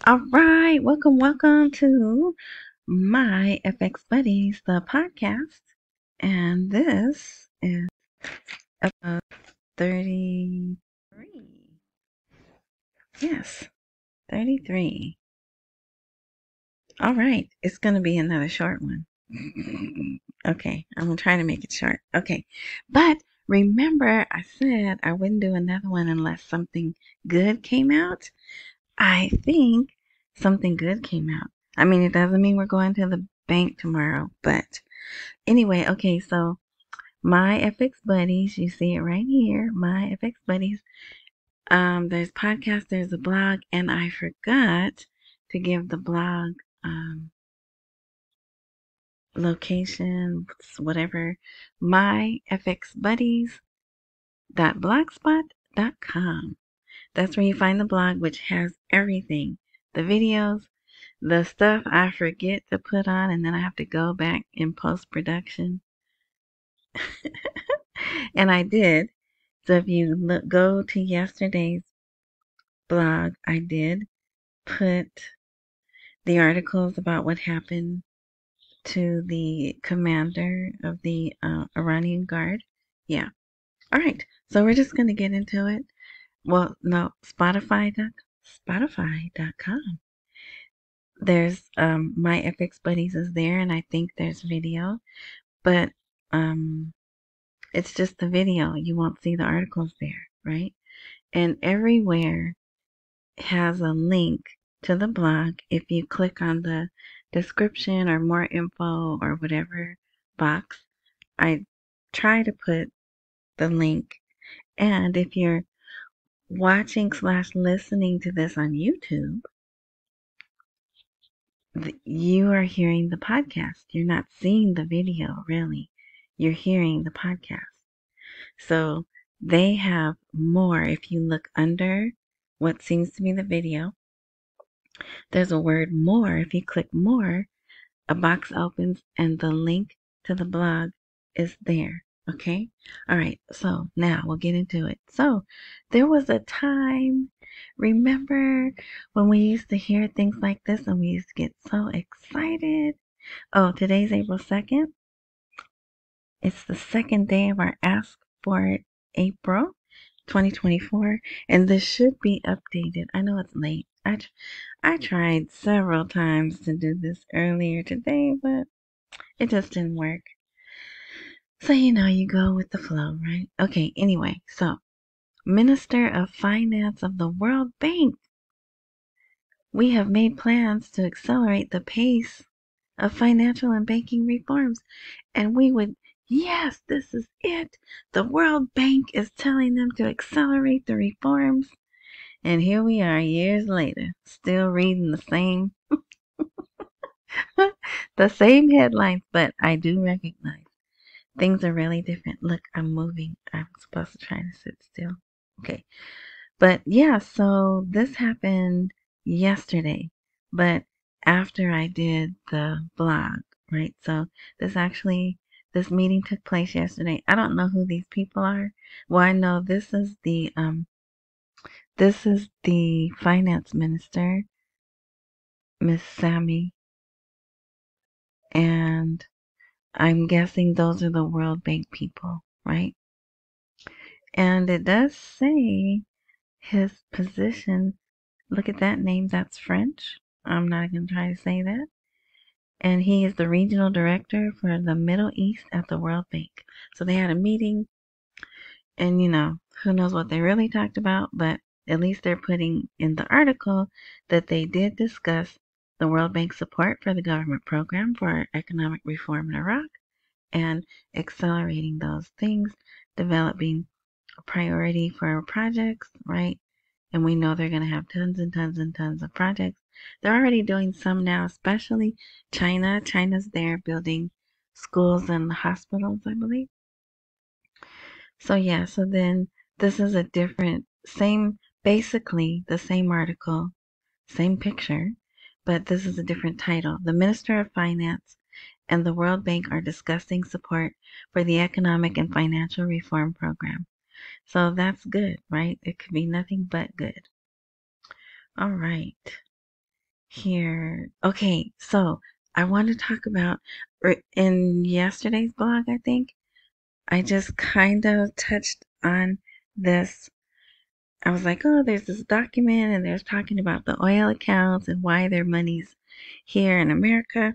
All right, welcome to my FX Buddies, the podcast. And this is episode 33. Yes, 33. All right, it's going to be another short one. Okay, I'm going to try to make it short. Okay, but remember I said I wouldn't do another one unless something good came out? I think something good came out. I mean, it doesn't mean we're going to the bank tomorrow, but anyway, okay, so my FX buddies, you see it right here, my FX buddies. There's podcast, there's a blog, and I forgot to give the blog location, whatever, myfxbuddies.blogspot.com. That's where you find the blog, which has everything, the videos, the stuff I forget to put on, and then I have to go back in post-production. And I did. So if you go to yesterday's blog, I did put the articles about what happened to the commander of the Iranian Guard. Yeah. All right. So we're just going to get into it. Well, no, Spotify.com. There's my FX Buddies is there, and I think there's video, but it's just the video. You won't see the articles there, right? And everywhere has a link to the blog. If you click on the description or more info or whatever box, I try to put the link. And if you're watching/listening to this on YouTube, you are hearing the podcast. You're not seeing the video, really. You're hearing the podcast. So they have more. If you look under what seems to be the video, there's a word more. If you click more, a box opens and the link to the blog is there. Okay? All right. So now we'll get into it. So there was a time, remember when we used to hear things like this and we used to get so excited? Oh, today's April 2nd. It's the second day of our Ask for It April 2024, and this should be updated. I know it's late. I tried several times to do this earlier today, but it just didn't work. So, you go with the flow, right? Okay, anyway, so Minister of Finance of the World Bank. We have made plans to accelerate the pace of financial and banking reforms, and yes, this is it. The World Bank is telling them to accelerate the reforms. And here we are years later, still reading the same the same headlines, but I do recognize things are really different. Look, I'm moving. I'm supposed to try to sit still. Okay. But yeah, so this happened yesterday, but after I did the blog, right? So this meeting took place yesterday. I don't know who these people are. Well, I know this is the finance minister, Miss Sami, and I'm guessing those are the World Bank people, right? And it does say his position. Look at that name. That's French. I'm not going to try to say that. And he is the regional director for the Middle East at the World Bank. So they had a meeting, and who knows what they really talked about, but at least they're putting in the article that they did discuss the World Bank support for the government program for economic reform in Iraq and accelerating those things, developing a priority for projects, right? And we know they're going to have tons and tons and tons of projects. They're already doing some now, especially China. China's there building schools and hospitals, I believe. So yeah, so then this is a basically the same article, same picture, but this is a different title. The Minister of Finance and the World Bank are discussing support for the economic and financial reform program. So that's good, right? It could be nothing but good. All right. here. Okay, so I want to talk about in yesterday's blog, I think, I just kind of touched on this. I was like, oh, there's this document and there's talking about the oil accounts and why their money's here in America.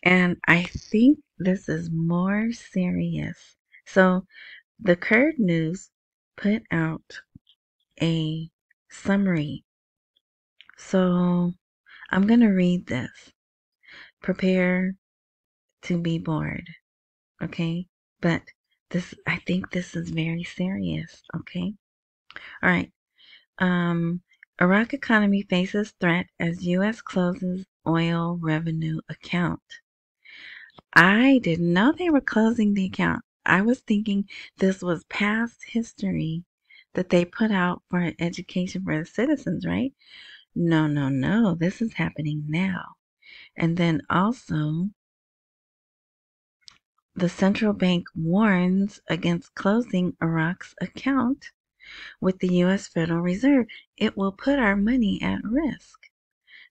And I think this is more serious. So the Kurd News put out a summary. So I'm going to read this. Prepare to be bored. Okay? But I think this is very serious. Okay? All right. Iraq economy faces threat as U.S. closes oil revenue account. I didn't know they were closing the account. I was thinking this was past history that they put out for education for the citizens, right? No, no, no. This is happening now. And then also, the central bank warns against closing Iraq's account with the U.S. Federal Reserve. It will put our money at risk.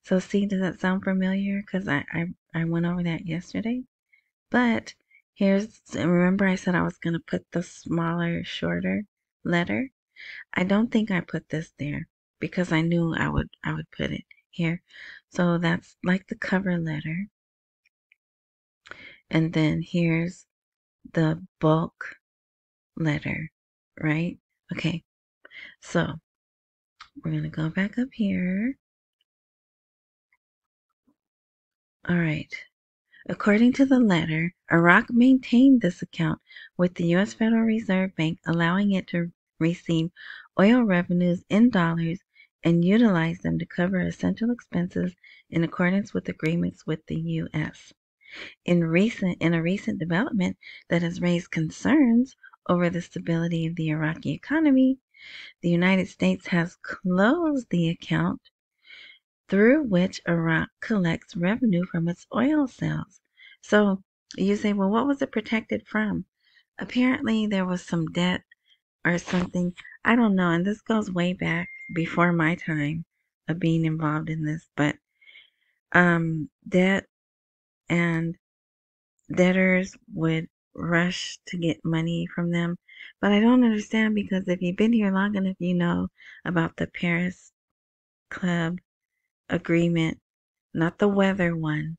So see, does that sound familiar? Because I went over that yesterday. But remember I said I was going to put the smaller, shorter letter? I don't think I put this there because I knew I would put it here. So that's like the cover letter. And then here's the bulk letter, right? Okay, so we're going to go back up here. All right. According to the letter, Iraq maintained this account with the U.S. Federal Reserve Bank, allowing it to receive oil revenues in dollars and utilize them to cover essential expenses in accordance with agreements with the U.S. In a recent development that has raised concerns over the stability of the Iraqi economy, the United States has closed the account through which Iraq collects revenue from its oil sales. So you say, well, what was it protected from? Apparently there was some debt or something. I don't know. And this goes way back before my time of being involved in this. But debt and debtors would rush to get money from them. But I don't understand because if you've been here long enough, you know about the Paris Club agreement, not the weather one,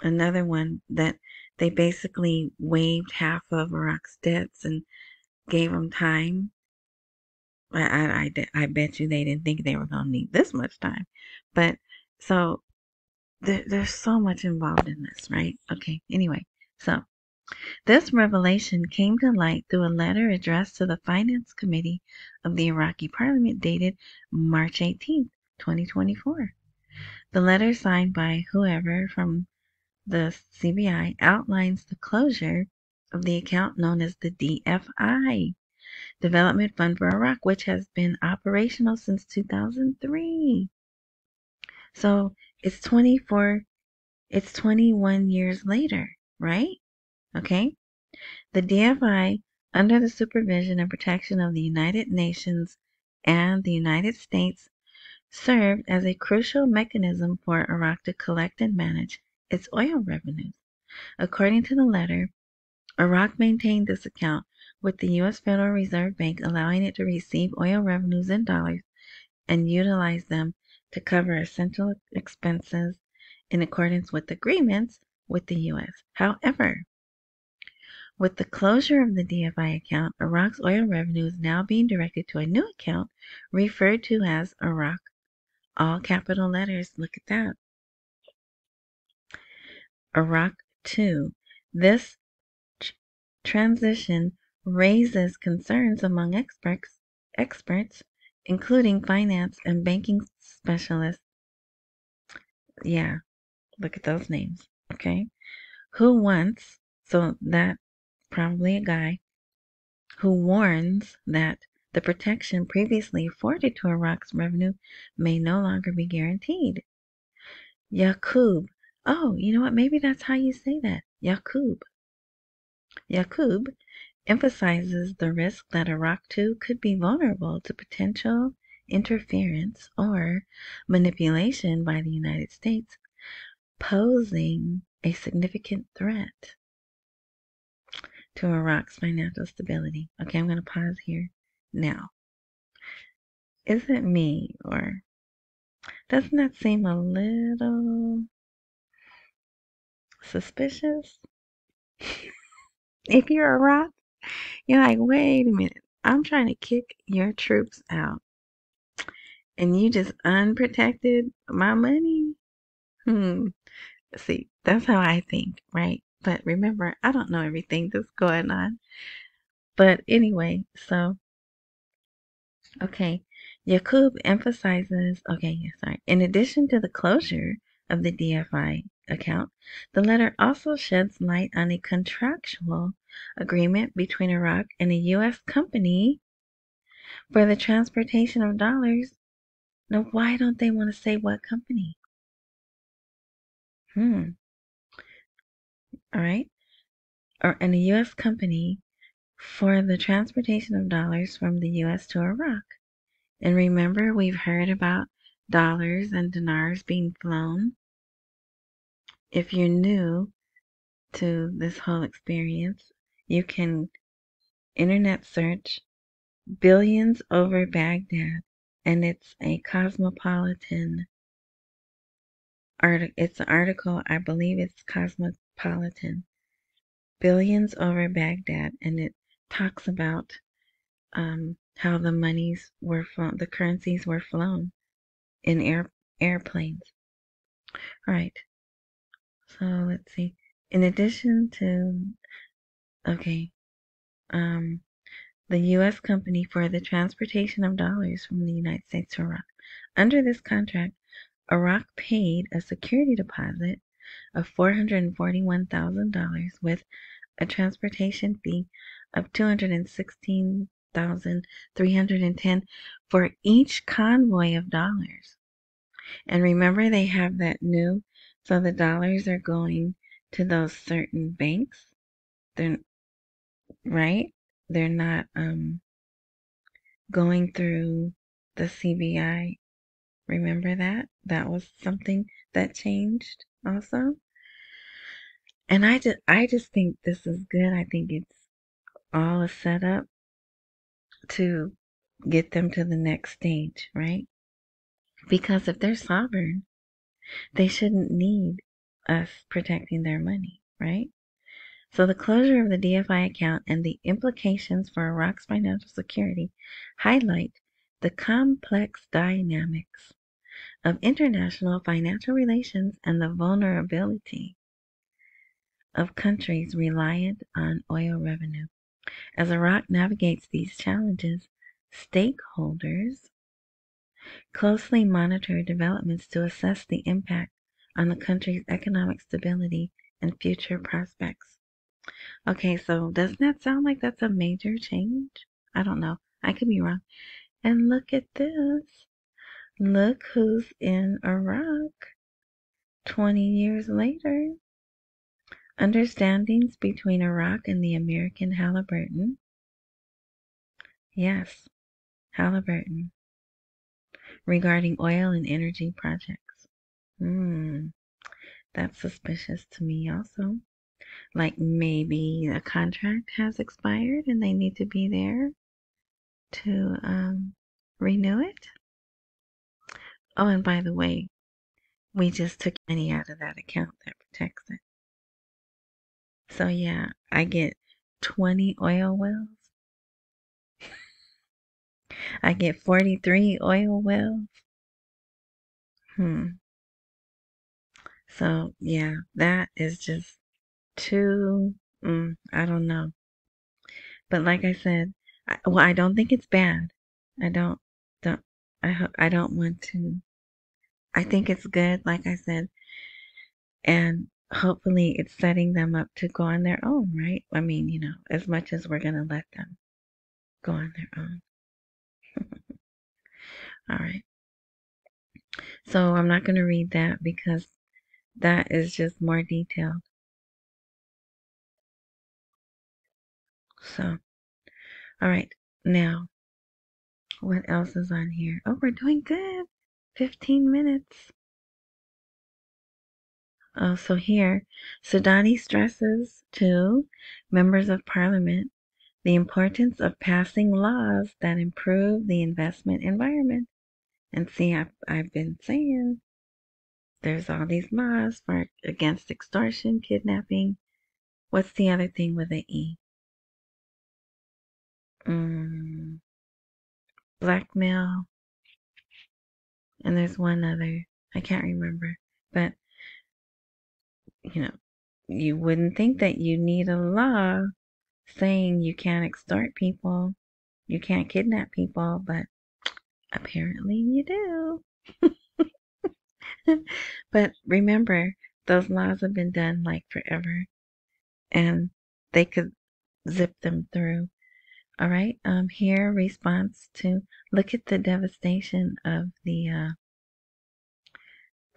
another one that they basically waived half of Iraq's debts and gave them time. I bet you they didn't think they were going to need this much time. But so there's so much involved in this, right? Okay, anyway, so this revelation came to light through a letter addressed to the Finance Committee of the Iraqi Parliament dated March 18th, 2024. The letter signed by whoever from the CBI outlines the closure of the account known as the DFI, Development Fund for Iraq, which has been operational since 2003. So it's 21 years later, right? Okay. The DFI, under the supervision and protection of the United Nations and the United States, served as a crucial mechanism for Iraq to collect and manage its oil revenues. According to the letter, Iraq maintained this account with the U.S. Federal Reserve Bank, allowing it to receive oil revenues in dollars and utilize them to cover essential expenses in accordance with agreements with the U.S. However, with the closure of the DFI account, Iraq's oil revenue is now being directed to a new account referred to as Iraq. All capital letters. Look at that. Iraq 2. This transition raises concerns among experts, including finance and banking specialists. Yeah, look at those names. Okay. So that probably a guy who warns that the protection previously afforded to Iraq's revenue may no longer be guaranteed. Yaqub. Oh, you know what? Maybe that's how you say that. Yaqub. Emphasizes the risk that Iraq too could be vulnerable to potential interference or manipulation by the United States, posing a significant threat to Iraq's financial stability. Okay, I'm going to pause here now. Is it me, or doesn't that seem a little suspicious? If you're Iraq, you're like, wait a minute, I'm trying to kick your troops out, and you just unprotected my money? See, that's how I think, right? But remember, I don't know everything that's going on. But anyway, so, okay. Yaqub emphasizes, in addition to the closure of the DFI account, the letter also sheds light on a contractual agreement between Iraq and a U.S. company for the transportation of dollars. Now, why don't they want to say what company? All right. And a U.S. company for the transportation of dollars from the U.S. to Iraq. And remember, we've heard about dollars and dinars being flown. If you're new to this whole experience, you can internet search billions over Baghdad, and it's a cosmopolitan article. It's an article, I believe it's cosmopolitan. Billions over Baghdad, and it talks about how the monies were flown, the currencies were flown in airplanes. All right. So let's see. In addition to, the U.S. company for the transportation of dollars from the United States to Iraq. Under this contract, Iraq paid a security deposit of $441,000 with a transportation fee of $216,310 for each convoy of dollars. And remember, they have that new, so the dollars are going to those certain banks. They're right. They're not going through the CBI. Remember that? That was something that changed also. And I just think this is good. I think it's all a setup to get them to the next stage, right? Because if they're sovereign, they shouldn't need us protecting their money, right? So the closure of the DFI account and the implications for Iraq's financial security highlight the complex dynamics of international financial relations and the vulnerability of countries reliant on oil revenue. As Iraq navigates these challenges, stakeholders closely monitor developments to assess the impact on the country's economic stability and future prospects. Okay, so doesn't that sound like that's a major change? I don't know. I could be wrong. And look at this. Look who's in Iraq 20 years later. Understandings between Iraq and the American Halliburton. Yes, Halliburton. Regarding oil and energy projects. That's suspicious to me also. Like maybe a contract has expired and they need to be there to renew it. Oh, and by the way, we just took money out of that account that protects it. So yeah, I get 20 oil wells. I get 43 oil wells. So yeah, that is just too, I don't know. But like I said, I don't think it's bad. I don't want to. I think it's good, like I said, and hopefully it's setting them up to go on their own, right? I mean, as much as we're gonna let them go on their own. All right. So I'm not gonna read that because that is just more detailed. So, all right, now What else is on here? Oh, we're doing good. 15 minutes. Oh, so here, Sudani stresses to members of parliament the importance of passing laws that improve the investment environment. And see, I've been saying there's all these laws for against extortion, kidnapping. What's the other thing with an E? Blackmail. And there's one other. I can't remember. But, you know, you wouldn't think that you need a law saying you can't extort people, you can't kidnap people, but apparently you do. But remember, those laws have been done like forever, and they could zip them through. All right. Here, response to look at the devastation of the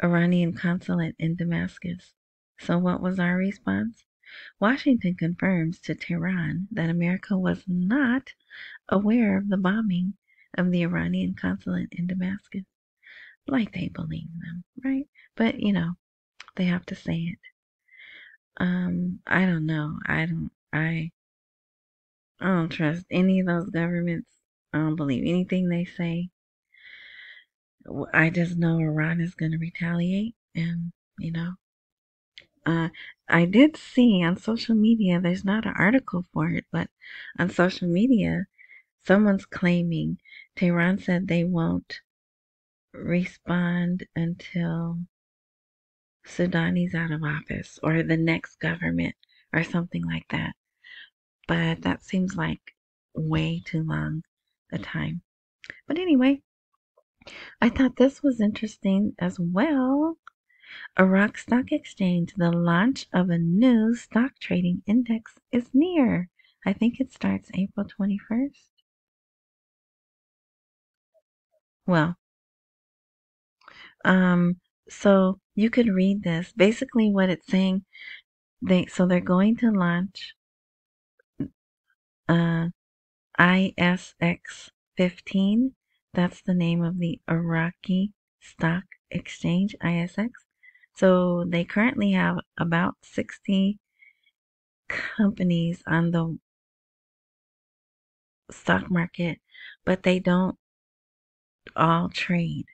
Iranian consulate in Damascus. So, what was our response? Washington confirms to Tehran that America was not aware of the bombing of the Iranian consulate in Damascus. Like they believe them, right? But they have to say it. I don't know. I don't trust any of those governments. I don't believe anything they say. I just know Iran is going to retaliate, and I did see on social media. There's not an article for it, but on social media, someone's claiming Tehran said they won't respond until Sudani's out of office or the next government or something like that. But that seems like way too long a time. But anyway, I thought this was interesting as well. Iraq Stock Exchange, the launch of a new stock trading index is near. I think it starts April 21st. Well, so you could read this. Basically what it's saying, they're going to launch ISX 15. That's the name of the Iraqi Stock Exchange, ISX. So they currently have about 60 companies on the stock market, but they don't all trade.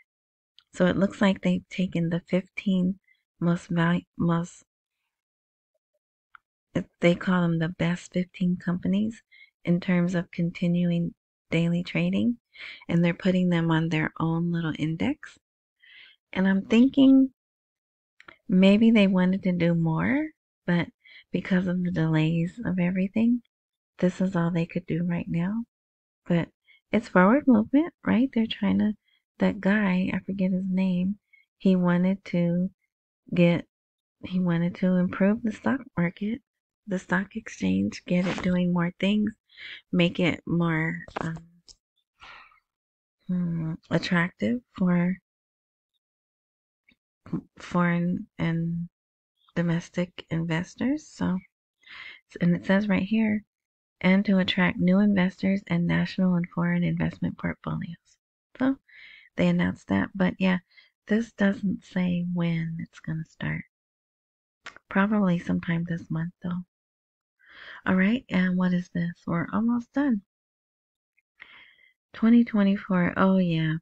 So it looks like they've taken the 15 most they call them the best 15 companies in terms of continuing daily trading, and they're putting them on their own little index. And I'm thinking maybe they wanted to do more, but because of the delays of everything, this is all they could do right now. But it's forward movement, right? They're trying to, that guy, I forget his name, he wanted to improve the stock market, the stock exchange, get it doing more things, make it more attractive for foreign and domestic investors. So, and it says right here, and to attract new investors and national and foreign investment portfolios. So they announced that, but yeah, this doesn't say when it's going to start. Probably sometime this month though. All right, and what is this? We're almost done. 2024. Oh yeah.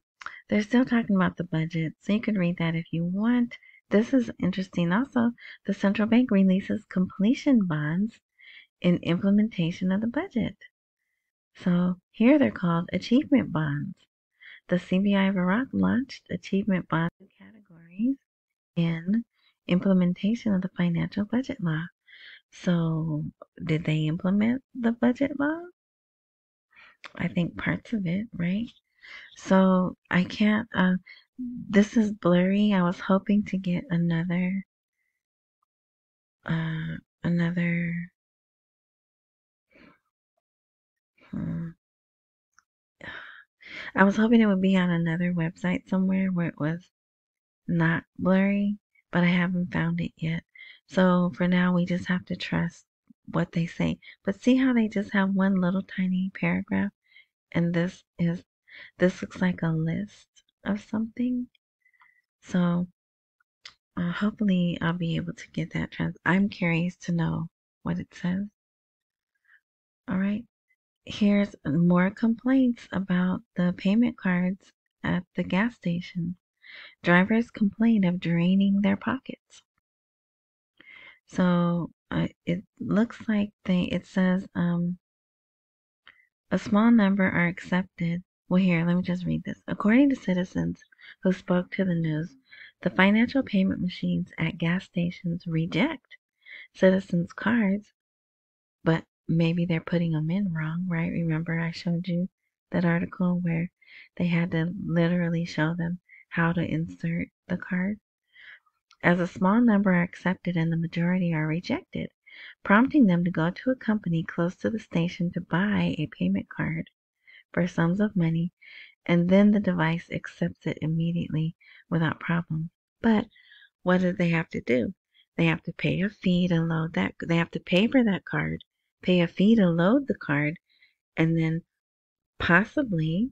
They're still talking about the budget, so you can read that if you want. This is interesting also. The central bank releases completion bonds in implementation of the budget. So here they're called achievement bonds. The CBI of Iraq launched achievement bonds categories in implementation of the financial budget law. So did they implement the budget law? I think parts of it, right? So I can't, this is blurry. I was hoping to get another, uh, another, hmm, I was hoping it would be on another website somewhere where it was not blurry, but I haven't found it yet. So for now, we just have to trust what they say. But see how they just have one little tiny paragraph? And this is, This looks like a list of something. So hopefully I'll be able to get that I'm curious to know what it says. All right. Here's more complaints about the payment cards at the gas station. Drivers complain of draining their pockets. So it looks like it says a small number are accepted. Well, here, let me just read this. According to citizens who spoke to the news, the financial payment machines at gas stations reject citizens' cards, but maybe they're putting them in wrong, right? Remember I showed you that article where they had to literally show them how to insert the card? As a small number are accepted and the majority are rejected, prompting them to go to a company close to the station to buy a payment card for sums of money, and then the device accepts it immediately without problem. But what do they have to do? They have to pay a fee to load that. They have to pay for that card, pay a fee to load the card, and then possibly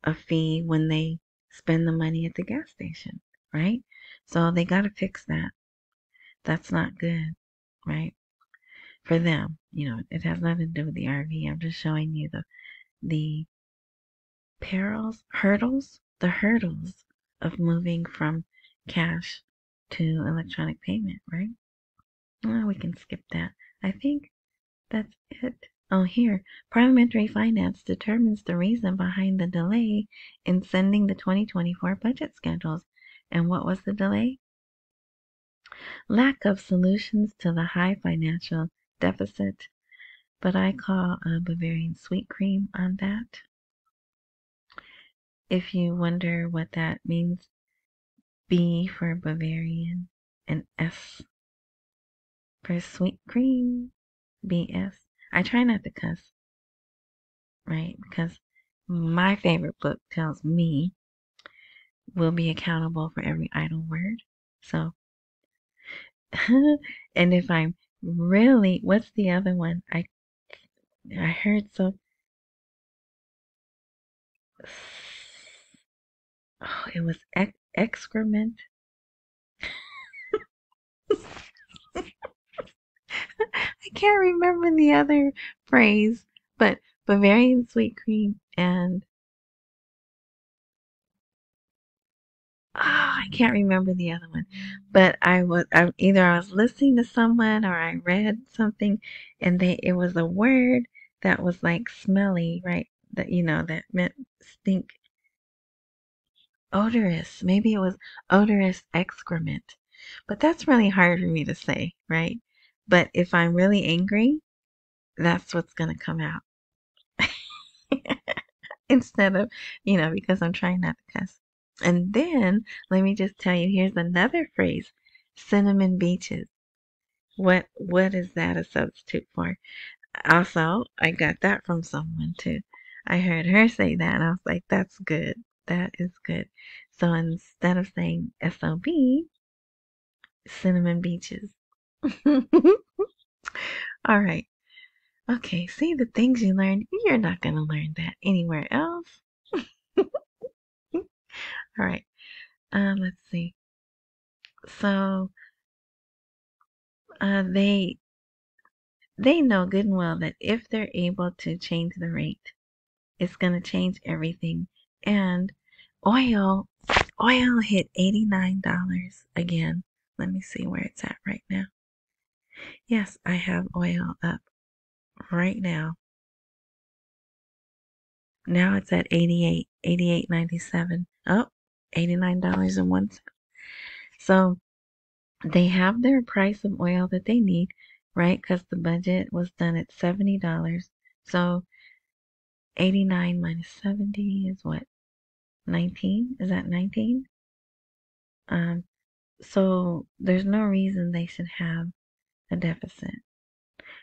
a fee when they spend the money at the gas station, right? So they got to fix that. That's not good, right? For them, it has nothing to do with the RV. I'm just showing you the hurdles of moving from cash to electronic payment, right? Oh, we can skip that. I think that's it. Oh, here. Parliamentary Finance determines the reason behind the delay in sending the 2024 budget schedules. And what was the delay? Lack of solutions to the high financial deficit. But I call a Bavarian sweet cream on that. If you wonder what that means, B for Bavarian and S for sweet cream. BS. I try not to cuss, right? Because my favorite book tells me we'll be accountable for every idle word. So, and if I'm really, what's the other one? I heard so. Oh, it was excrement. I can't remember the other phrase, but Bavarian sweet cream and I can't remember the other one. But either I was listening to someone or I read something, and it was a word that was like smelly, right? That meant stink, odorous. Maybe it was odorous excrement, but that's really hard for me to say, right? But if I'm really angry, that's what's gonna come out. Instead of, because I'm trying not to cuss. And then let me just tell you, here's another phrase, cinnamon beaches. What is that a substitute for? Also, I got that from someone too. I heard her say that and I was like, that's good. That is good. So instead of saying SOB, cinnamon beaches. All right. Okay, see the things you learn. You're not going to learn that anywhere else. All right. Let's see. So, they know good and well that if they're able to change the rate, it's going to change everything. And oil hit $89 again. Let me see where it's at right now. Yes, I have oil up right now. Now it's at 88.97. Oh, $89.01. So they have their price of oil that they need, right? Because the budget was done at $70. So 89 minus 70 is what? 19? Is that 19? So there's no reason they should have a deficit.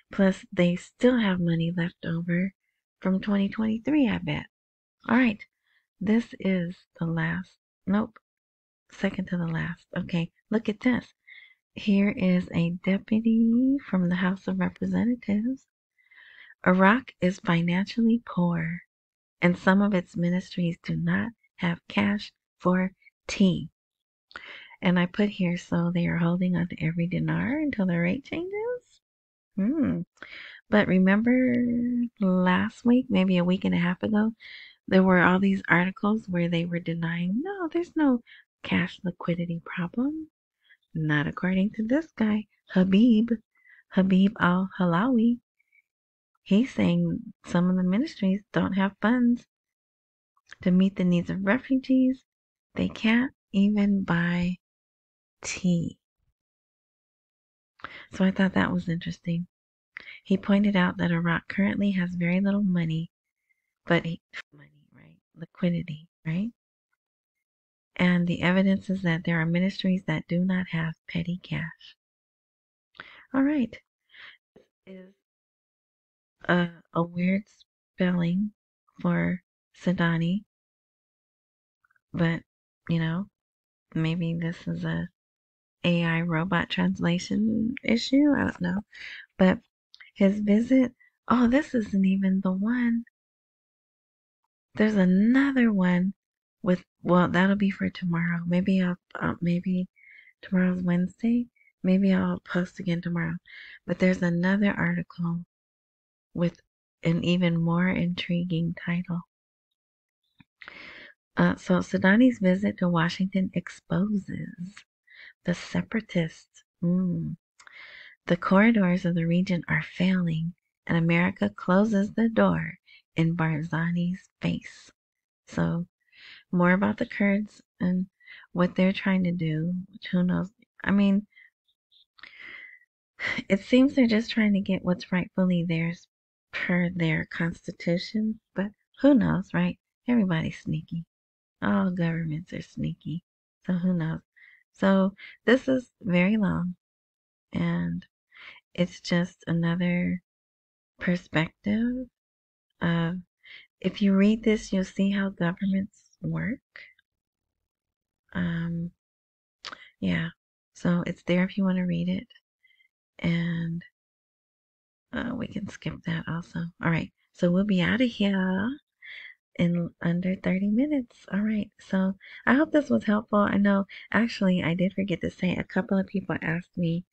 Plus, they still have money left over from 2023, I bet. All right, this is the last. Nope, second to the last. Okay, look at this. Here is a deputy from the House of Representatives. Iraq is financially poor. and some of its ministries do not have cash for tea. And I put here, so they are holding on to every dinar until the rate changes. But remember last week, maybe a week and a half ago, there were all these articles where they were denying, no, there's no cash liquidity problem. Not according to this guy, Habib al-Halawi. He's saying some of the ministries don't have funds to meet the needs of refugees. They can't even buy tea. So I thought that was interesting. He pointed out that Iraq currently has very little money, money, right? Liquidity, right? And the evidence is that there are ministries that do not have petty cash. All right. This is a weird spelling for Sidani, but maybe this is a AI robot translation issue. I don't know. But his visit, oh, this isn't even the one. There's another one well, that'll be for tomorrow. Maybe maybe tomorrow's Wednesday. Maybe I'll post again tomorrow. But there's another article with an even more intriguing title. So Sudani's visit to Washington exposes the separatists. The corridors of the region are failing, and America closes the door in Barzani's face. So, more about the Kurds and what they're trying to do, which who knows? I mean, it seems they're just trying to get what's rightfully theirs per their constitution, but who knows, right? Everybody's sneaky. All governments are sneaky, so who knows? So, this is very long, and it's just another perspective of, if you read this, you'll see how governments work. Yeah, so it's there if you want to read it, and we can skip that also. All right, so we'll be out of here in under 30 minutes. All right, so I hope this was helpful. I know, actually, I did forget to say, a couple of people asked me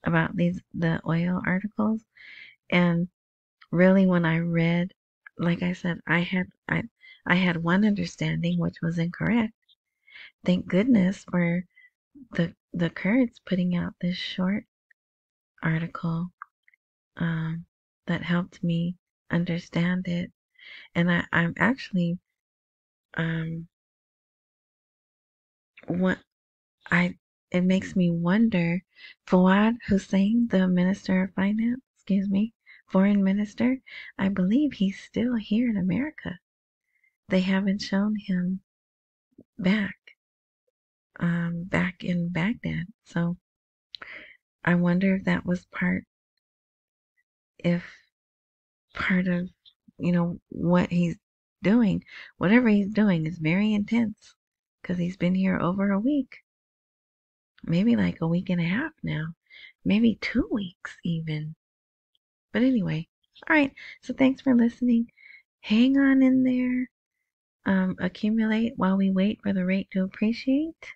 about the oil articles, and really, when I read, like I said, I had one understanding which was incorrect. Thank goodness for the Kurds putting out this short article that helped me understand it, and I'm actually what it makes me wonder. Fawad Hussein, the Minister of Finance, Foreign Minister, I believe he's still here in America. They haven't shown him back in Baghdad. So I wonder if that was part of, what he's doing. Whatever he's doing is very intense, because he's been here over a week. Maybe like a week and a half now. Maybe 2 weeks even. But anyway, all right. So thanks for listening. Hang on in there. Accumulate while we wait for the rate to appreciate.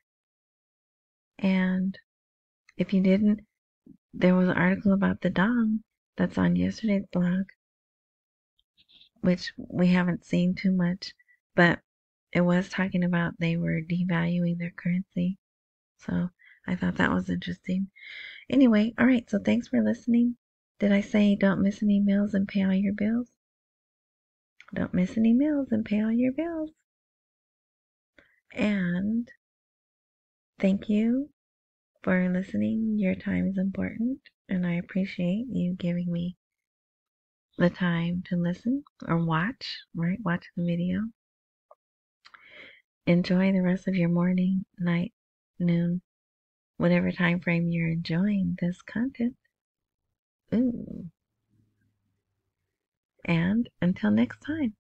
And if you didn't, there was an article about the dong that's on yesterday's blog, which we haven't seen too much, but it was talking about they were devaluing their currency. So I thought that was interesting. Anyway, all right, so thanks for listening. Did I say don't miss any meals and pay all your bills? Don't miss any meals and pay all your bills. And thank you for listening. Your time is important, and I appreciate you giving me the time to listen or watch, right? Watch the video. Enjoy the rest of your morning, night, noon, whatever time frame you're enjoying this content. Ooh. And until next time.